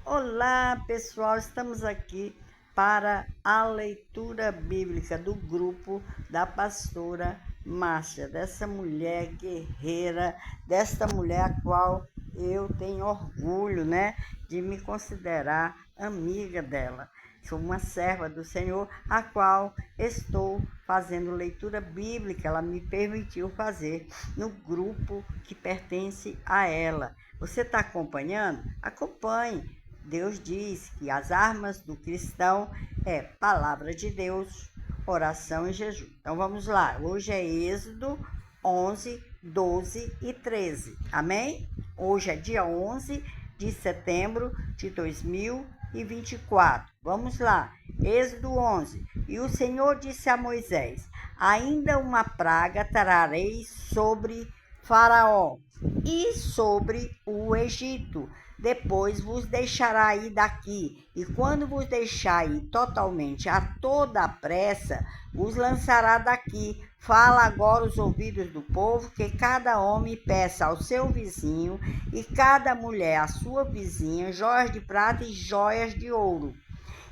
Olá, pessoal, estamos aqui para a leitura bíblica do grupo da pastora Márcia, dessa mulher guerreira, desta mulher a qual eu tenho orgulho, de me considerar amiga dela. Sou uma serva do Senhor, a qual estou fazendo leitura bíblica. Ela me permitiu fazer no grupo que pertence a ela. Você está acompanhando? Acompanhe. Deus diz que as armas do cristão é palavra de Deus, oração e jejum. Então vamos lá. Hoje é Êxodo 11, 12 e 13. Amém? Hoje é dia 11 de setembro de 2024. Vamos lá. Êxodo 11. E o Senhor disse a Moisés: ainda uma praga trarei sobre Faraó e sobre o Egito. Depois vos deixará ir daqui, e quando vos deixar ir totalmente a toda a pressa, vos lançará daqui. Fala agora os ouvidos do povo, que cada homem peça ao seu vizinho, e cada mulher à sua vizinha, joias de prata e joias de ouro.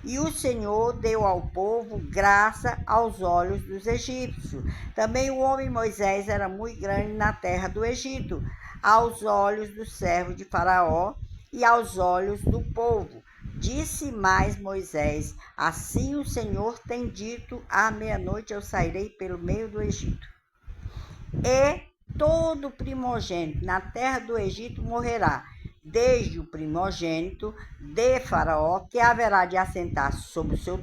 E o Senhor deu ao povo graça aos olhos dos egípcios. Também o homem Moisés era muito grande na terra do Egito, aos olhos do servo de Faraó e aos olhos do povo. Disse mais Moisés: assim o Senhor tem dito, à meia-noite eu sairei pelo meio do Egito. E todo primogênito na terra do Egito morrerá, desde o primogênito de Faraó, que haverá de assentar sobre o seu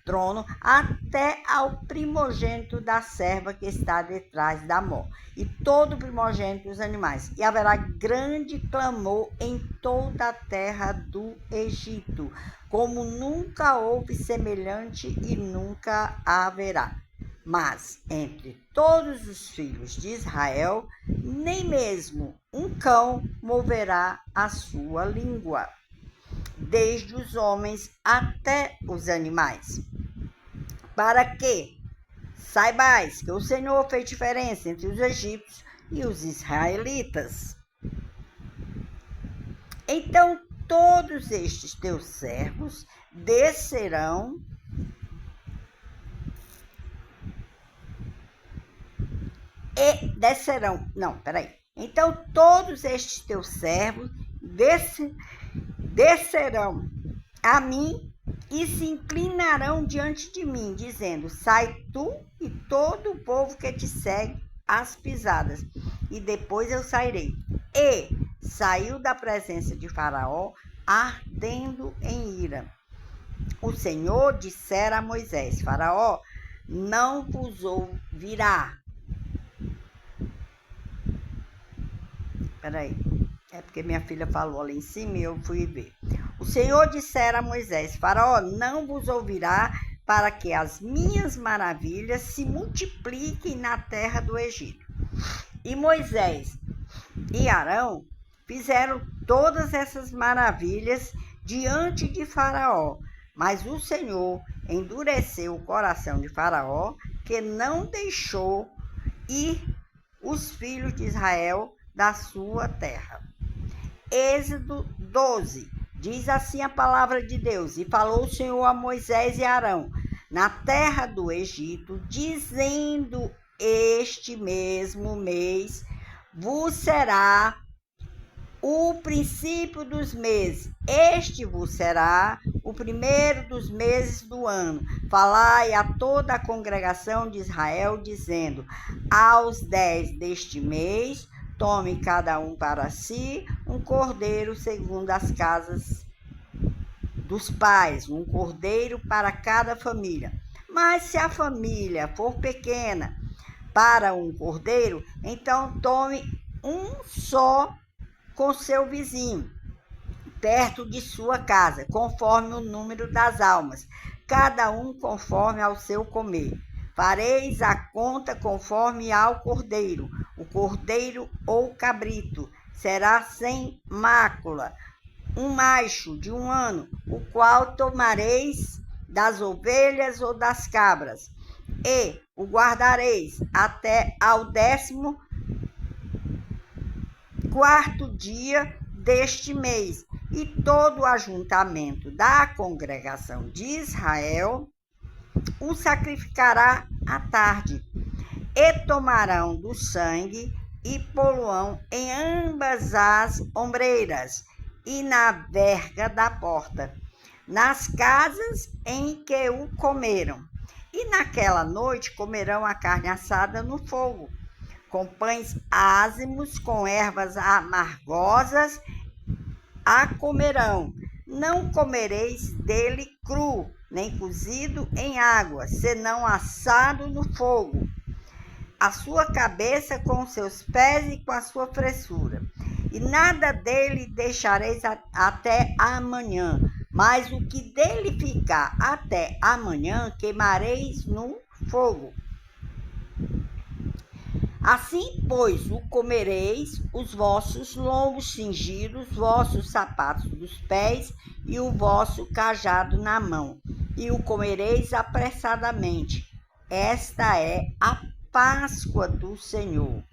trono, até ao primogênito da serva que está detrás da mão, e todo primogênito dos animais. E haverá grande clamor em toda a terra do Egito, como nunca houve semelhante e nunca haverá. Mas entre todos os filhos de Israel, nem mesmo um cão moverá a sua língua, desde os homens até os animais. Para que saibais que o Senhor fez diferença entre os egípcios e os israelitas. Então todos estes teus servos descerão Então todos estes teus servos descerão a mim e se inclinarão diante de mim, dizendo: sai tu e todo o povo que te segue às pisadas, e depois eu sairei. E saiu da presença de Faraó, ardendo em ira. O Senhor dissera a Moisés: Faraó não vos ouvirá. É porque minha filha falou ali em cima e eu fui ver. O Senhor dissera a Moisés: Faraó não vos ouvirá, para que as minhas maravilhas se multipliquem na terra do Egito. E Moisés e Arão fizeram todas essas maravilhas diante de Faraó. Mas o Senhor endureceu o coração de Faraó, que não deixou ir os filhos de Israel da sua terra. Êxodo 12. Diz assim a palavra de Deus: e falou o Senhor a Moisés e Arão na terra do Egito, dizendo: este mesmo mês vos será o princípio dos meses, este vos será o primeiro dos meses do ano. Falai a toda a congregação de Israel, dizendo: aos 10 deste mês tome cada um para si um cordeiro segundo as casas dos pais, um cordeiro para cada família. Mas se a família for pequena para um cordeiro, então tome um só com seu vizinho, perto de sua casa, conforme o número das almas, cada um conforme ao seu comer. Fareis a conta conforme ao cordeiro. O cordeiro ou cabrito será sem mácula, um macho de 1 ano, o qual tomareis das ovelhas ou das cabras, e o guardareis até ao 14º dia deste mês, e todo o ajuntamento da congregação de Israel o sacrificará à tarde, e tomarão do sangue e poluão em ambas as ombreiras e na verga da porta, nas casas em que o comeram. E naquela noite comerão a carne assada no fogo, com pães ázimos, com ervas amargosas a comerão. Não comereis dele cru, nem cozido em água, senão assado no fogo, a sua cabeça com os seus pés e com a sua fressura. E nada dele deixareis até amanhã, mas o que dele ficar até amanhã queimareis no fogo. Assim, pois, o comereis, os vossos lombos cingidos, vossos sapatos dos pés e o vosso cajado na mão, e o comereis apressadamente. Esta é a Páscoa do Senhor.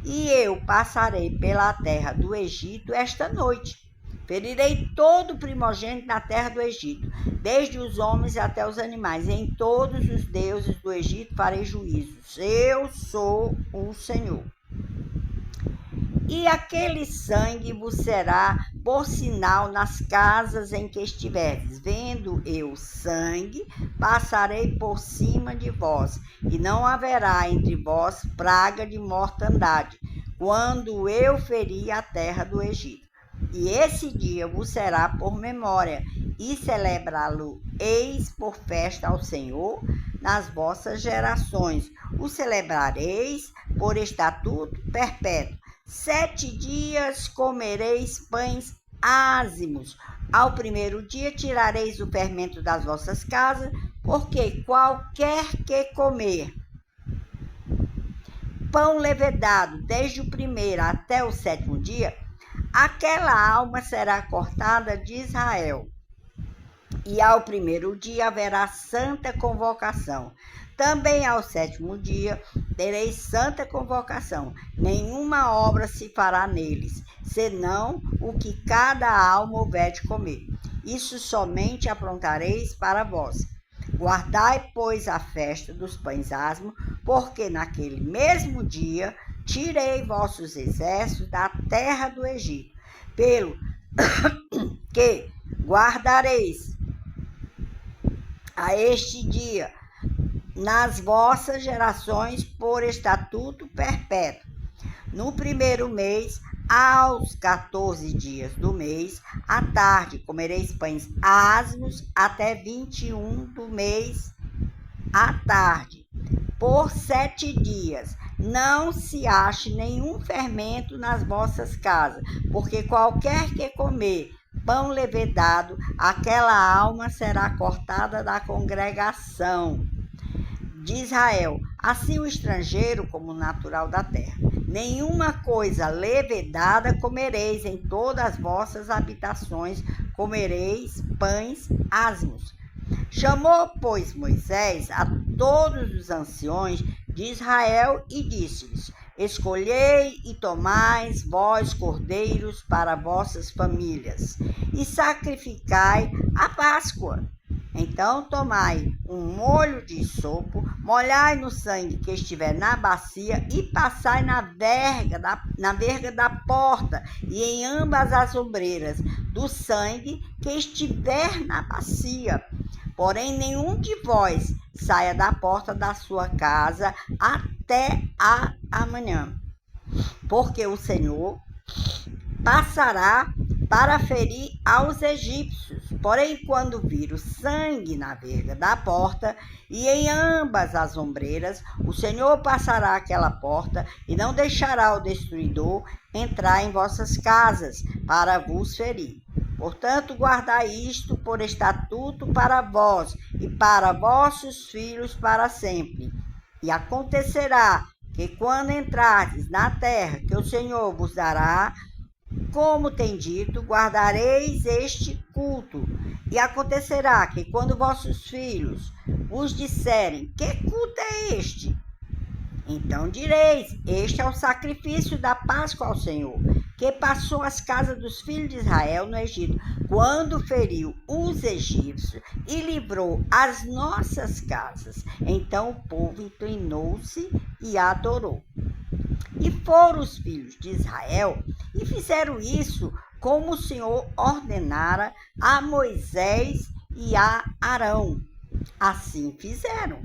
E eu passarei pela terra do Egito esta noite. Ferirei todo o primogênito na terra do Egito, desde os homens até os animais. Em todos os deuses do Egito farei juízos. Eu sou o Senhor. E aquele sangue vos será por sinal nas casas em que estiverdes. Vendo eu sangue, passarei por cima de vós, e não haverá entre vós praga de mortandade, quando eu ferir a terra do Egito. E esse dia vos será por memória, e celebrá-lo-eis por festa ao Senhor nas vossas gerações. O celebrareis por estatuto perpétuo. 7 dias comereis pães ázimos. Ao primeiro dia tirareis o fermento das vossas casas, porque qualquer que comer pão levedado desde o primeiro até o 7º dia, aquela alma será cortada de Israel. E ao primeiro dia haverá santa convocação. Também ao 7º dia tereis santa convocação. Nenhuma obra se fará neles, senão o que cada alma houver de comer. Isso somente aprontareis para vós. Guardai, pois, a festa dos pães ázimos, porque naquele mesmo dia tirei vossos exércitos da terra do Egito, pelo que guardareis a este dia nas vossas gerações por estatuto perpétuo. No primeiro mês, aos 14 dias do mês, à tarde, comereis pães ázimos até 21 do mês, à tarde. Por 7 dias, não se ache nenhum fermento nas vossas casas, porque qualquer que comer pão levedado, aquela alma será cortada da congregação de Israel, assim o estrangeiro como o natural da terra. Nenhuma coisa levedada comereis em todas as vossas habitações, comereis pães ázimos. Chamou, pois, Moisés a todos os anciões de Israel e disse-lhes: escolhei e tomais vós cordeiros para vossas famílias, e sacrificai a Páscoa. Então tomai um molho de sopo, molhai no sangue que estiver na bacia e passai na verga da porta e em ambas as ombreiras do sangue que estiver na bacia. Porém, nenhum de vós saia da porta da sua casa até amanhã, porque o Senhor passará para ferir aos egípcios. Porém, quando vir o sangue na verga da porta e em ambas as ombreiras, o Senhor passará aquela porta e não deixará o destruidor entrar em vossas casas para vos ferir. Portanto, guardai isto por estatuto para vós e para vossos filhos para sempre. E acontecerá que quando entrardes na terra que o Senhor vos dará, como tem dito, guardareis este culto. E acontecerá que quando vossos filhos vos disserem: que culto é este? Então direis: este é o sacrifício da Páscoa ao Senhor, que passou as casas dos filhos de Israel no Egito, quando feriu os egípcios e livrou as nossas casas. Então o povo inclinou-se e adorou. E foram os filhos de Israel e fizeram isso como o Senhor ordenara a Moisés e a Arão. Assim fizeram.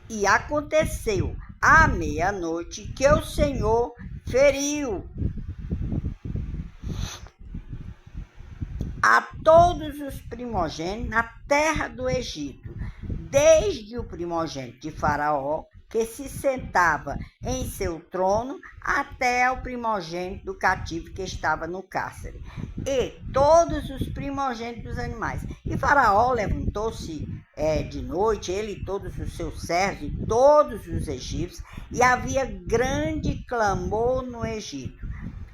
E aconteceu à meia-noite que o Senhor feriu a todos os primogênitos na terra do Egito, desde o primogênito de Faraó, que se sentava em seu trono, até o primogênito do cativo que estava no cárcere, e todos os primogênitos dos animais. E Faraó levantou-se de noite, ele e todos os seus servos, e todos os egípcios, e havia grande clamor no Egito,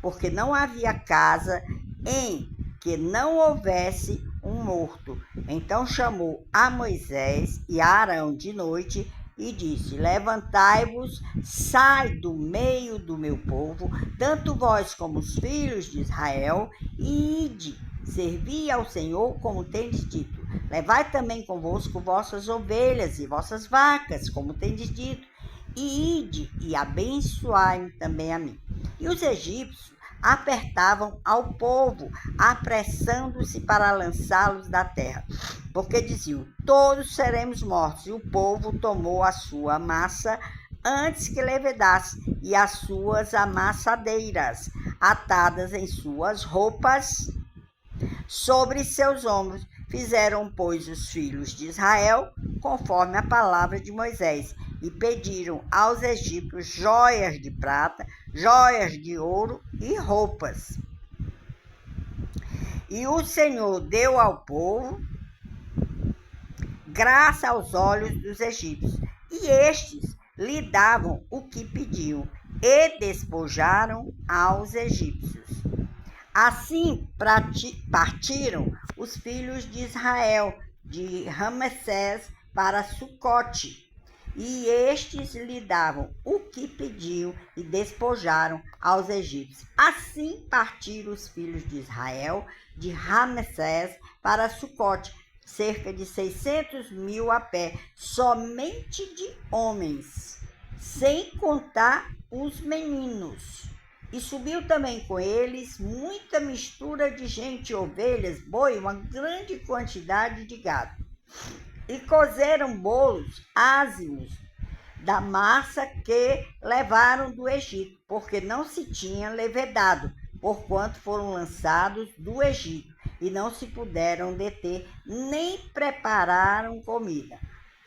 porque não havia casa em que não houvesse um morto. Então chamou a Moisés e a Arão de noite e disse: levantai-vos, sai do meio do meu povo, tanto vós como os filhos de Israel, e ide, servi ao Senhor como tendes dito. Levai também convosco vossas ovelhas e vossas vacas, como tendes dito, e ide e abençoai também a mim. E os egípcios apertavam ao povo, apressando-se para lançá-los da terra, porque diziam: todos seremos mortos. E o povo tomou a sua massa antes que levedasse, e as suas amassadeiras, atadas em suas roupas, sobre seus ombros. Fizeram, pois, os filhos de Israel conforme a palavra de Moisés, e pediram aos egípcios joias de prata, joias de ouro e roupas. E o Senhor deu ao povo graça aos olhos dos egípcios, e estes lhe davam o que pediam, e despojaram aos egípcios. Assim partiram os filhos de Israel de Ramessés para Sucote, e estes lhe davam o que pediam e despojaram aos egípcios. Assim partiram os filhos de Israel de Ramessés para Sucote, cerca de 600.000 a pé, somente de homens, sem contar os meninos. E subiu também com eles muita mistura de gente, ovelhas, boi, uma grande quantidade de gado. E cozeram bolos ázimos da massa que levaram do Egito, porque não se tinha levedado, porquanto foram lançados do Egito, e não se puderam deter, nem prepararam comida.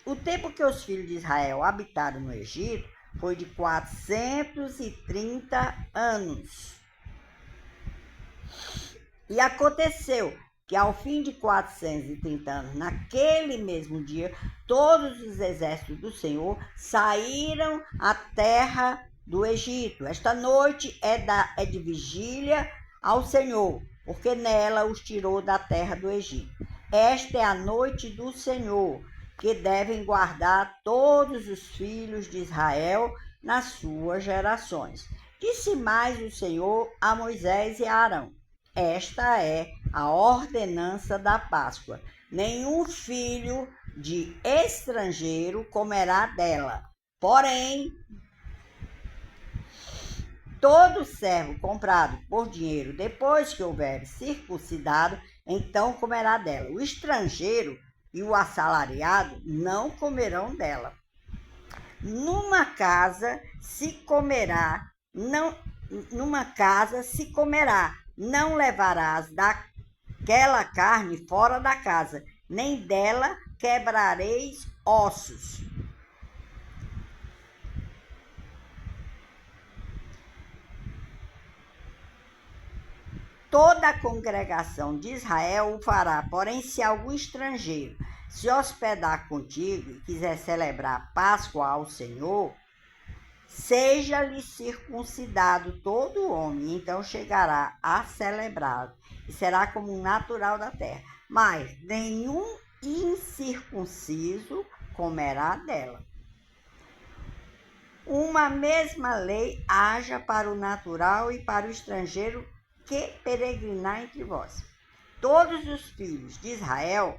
O tempo que os filhos de Israel habitaram no Egito foi de 430 anos. E aconteceu que ao fim de 430 anos, naquele mesmo dia, todos os exércitos do Senhor saíram à terra do Egito. Esta noite é de vigília ao Senhor, porque nela os tirou da terra do Egito. Esta é a noite do Senhor, que devem guardar todos os filhos de Israel nas suas gerações. Disse mais o Senhor a Moisés e a Arão: esta é a ordenança da Páscoa. Nenhum filho de estrangeiro comerá dela. Porém, todo servo comprado por dinheiro, depois que houver circuncidado, então comerá dela. O estrangeiro e o assalariado não comerão dela. Numa casa se comerá, não levarás daquela carne fora da casa, nem dela quebrareis ossos. Toda a congregação de Israel o fará, porém, se algum estrangeiro se hospedar contigo e quiser celebrar a Páscoa ao Senhor, seja-lhe circuncidado todo homem, então chegará a celebrar, e será como um natural da terra. Mas nenhum incircunciso comerá dela. uma mesma lei haja para o natural e para o estrangeiro que peregrinar entre vós. Todos os filhos de Israel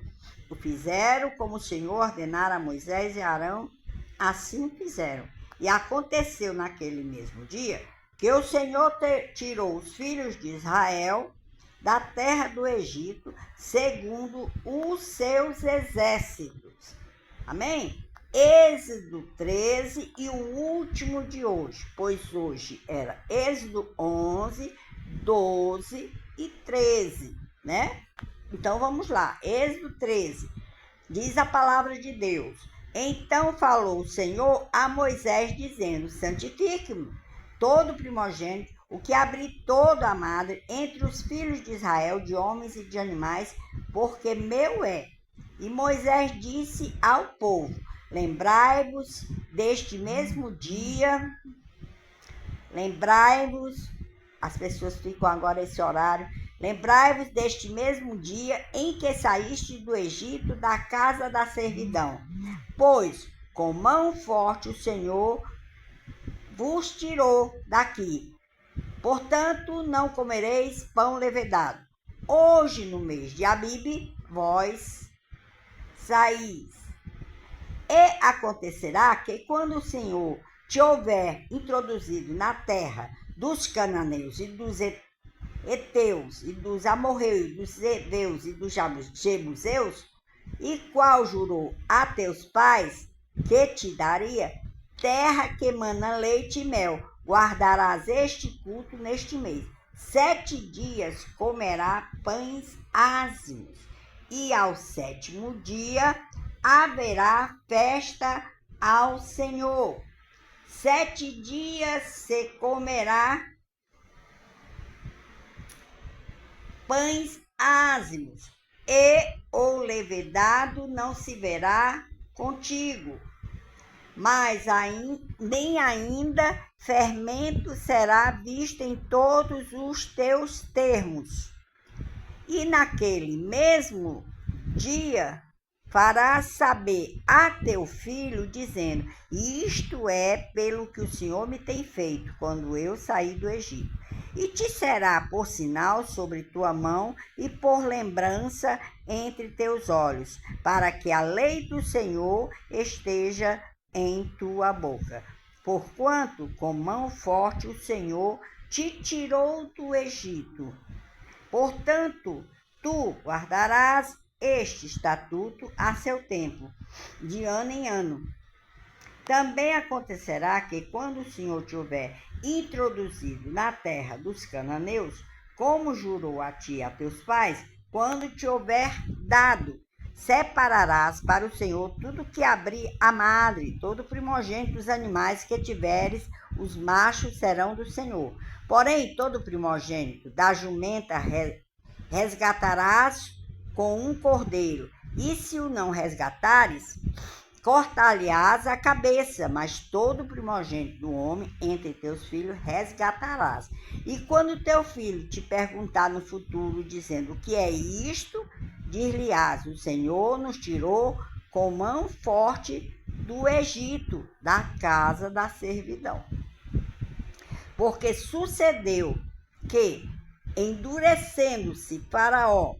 o fizeram como o Senhor ordenara a Moisés e Arão, assim fizeram. E aconteceu naquele mesmo dia que o Senhor tirou os filhos de Israel da terra do Egito, segundo os seus exércitos. Amém? Êxodo 13 e o último de hoje, pois hoje era Êxodo 11, 12 e 13, né? Então vamos lá, Êxodo 13, diz a palavra de Deus. Então falou o Senhor a Moisés, dizendo: santifique-me todo primogênito, o que abrir toda a madre entre os filhos de Israel, de homens e de animais, porque meu é. E Moisés disse ao povo: lembrai-vos deste mesmo dia, lembrai-vos, as pessoas ficam agora esse horário, lembrai-vos deste mesmo dia em que saíste do Egito, da casa da servidão, pois com mão forte o Senhor vos tirou daqui. Portanto, não comereis pão levedado. Hoje, no mês de Abibe, vós saís. E acontecerá que, quando o Senhor te houver introduzido na terra dos cananeus e dos heteus e dos amorreus, e dos heveus e dos jebuseus, e qual jurou a teus pais que te daria, terra que mana leite e mel, guardarás este culto neste mês. 7 dias comerá pães ázimos, e ao 7º dia haverá festa ao Senhor. 7 dias se comerá pães ázimos, e o levedado não se verá contigo, mas nem ainda fermento será visto em todos os teus termos. E naquele mesmo dia farás saber a teu filho, dizendo: isto é pelo que o Senhor me tem feito, quando eu saí do Egito. E te será por sinal sobre tua mão e por lembrança entre teus olhos, para que a lei do Senhor esteja em tua boca. Porquanto com mão forte o Senhor te tirou do Egito. Portanto, tu guardarás este estatuto a seu tempo, de ano em ano. Também acontecerá que, quando o Senhor te houver introduzido na terra dos cananeus, como jurou a ti e a teus pais, quando te houver dado, separarás para o Senhor tudo que abrir a madre, todo primogênito dos animais que tiveres, os machos serão do Senhor. Porém, todo primogênito da jumenta resgatarás com um cordeiro, e se o não resgatares, cortar-lhe-ás a cabeça, mas todo primogênito do homem entre teus filhos resgatarás. E quando teu filho te perguntar no futuro, dizendo: o que é isto? Dir-lhe-ás: o Senhor nos tirou com mão forte do Egito, da casa da servidão. Porque sucedeu que, endurecendo-se Faraó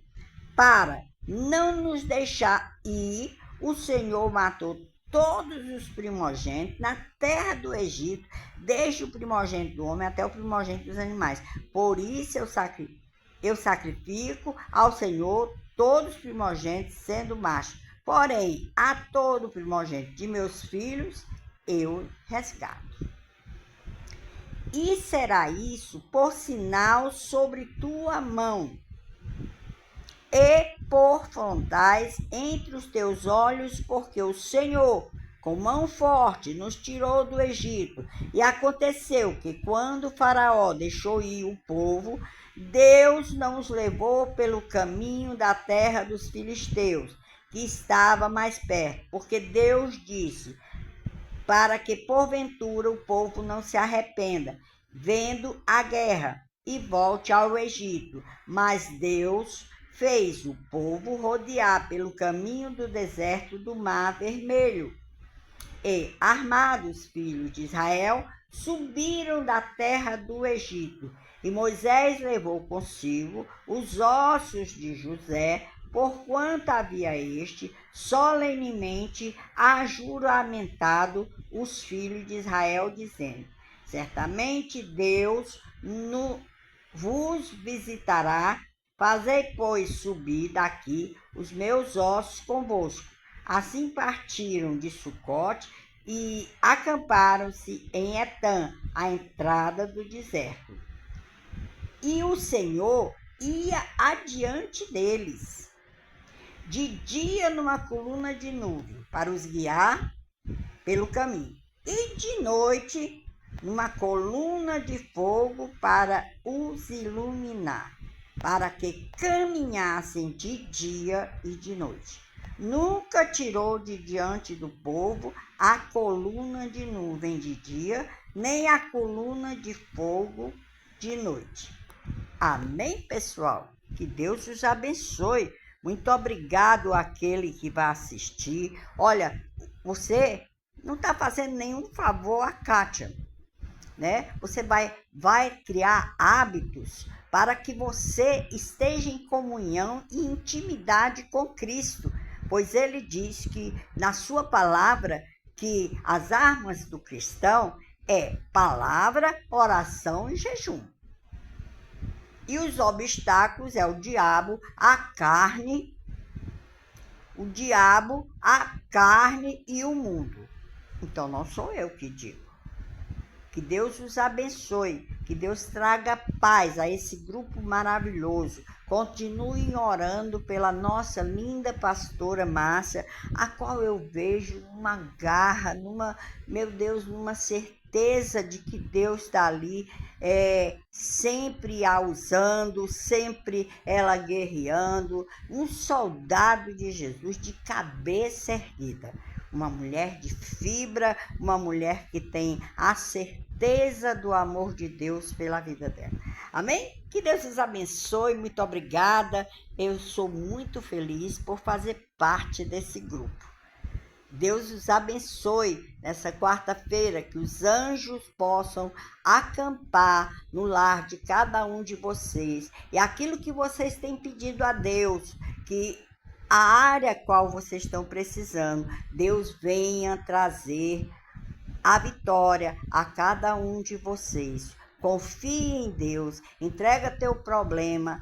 para não nos deixar ir, o Senhor matou todos os primogênitos na terra do Egito, desde o primogênito do homem até o primogênito dos animais. Por isso eu sacrifico ao Senhor todos os primogênitos, sendo macho. Porém, a todo primogênito de meus filhos eu resgato. E será isso por sinal sobre tua mão, e por frontais entre os teus olhos, porque o Senhor, com mão forte, nos tirou do Egito. E aconteceu que, quando Faraó deixou ir o povo, Deus não os levou pelo caminho da terra dos filisteus, que estava mais perto, porque Deus disse: para que porventura o povo não se arrependa, vendo a guerra, e volte ao Egito. Mas Deus fez o povo rodear pelo caminho do deserto do Mar Vermelho. E, armados os filhos de Israel, subiram da terra do Egito. E Moisés levou consigo os ossos de José, porquanto havia este solenemente ajuramentado os filhos de Israel, dizendo: certamente Deus vos visitará. Fazei, pois, subir daqui os meus ossos convosco. Assim partiram de Sucote e acamparam-se em Etã, à entrada do deserto. E o Senhor ia adiante deles, de dia numa coluna de nuvem, para os guiar pelo caminho, e de noite numa coluna de fogo para os iluminar, para que caminhassem de dia e de noite. Nunca tirou de diante do povo a coluna de nuvem de dia, nem a coluna de fogo de noite. Amém, pessoal? Que Deus os abençoe. Muito obrigado àquele que vai assistir. Olha, você não está fazendo nenhum favor a Kátia, né? Você vai criar hábitos para que você esteja em comunhão e intimidade com Cristo, pois ele diz que na sua palavra que as armas do cristão é palavra, oração e jejum. E os obstáculos é o diabo, a carne e o mundo. Então não sou eu que digo. Que Deus os abençoe, que Deus traga paz a esse grupo maravilhoso. Continuem orando pela nossa linda pastora Márcia, a qual eu vejo uma garra, numa certeza de que Deus está ali, sempre a usando, sempre ela guerreando, um soldado de Jesus de cabeça erguida. Uma mulher de fibra, uma mulher que tem a certeza do amor de Deus pela vida dela. Amém? Que Deus os abençoe, muito obrigada. Eu sou muito feliz por fazer parte desse grupo. Deus os abençoe nessa quarta-feira, que os anjos possam acampar no lar de cada um de vocês. E aquilo que vocês têm pedido a Deus, que a área qual vocês estão precisando, Deus venha trazer a vitória a cada um de vocês. Confie em Deus, entrega teu problema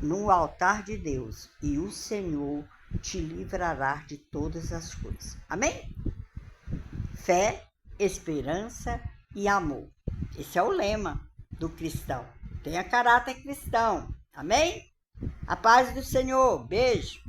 no altar de Deus e o Senhor te livrará de todas as coisas. Amém? Fé, esperança e amor. Esse é o lema do cristão. Tenha caráter cristão. Amém? A paz do Senhor. Beijo.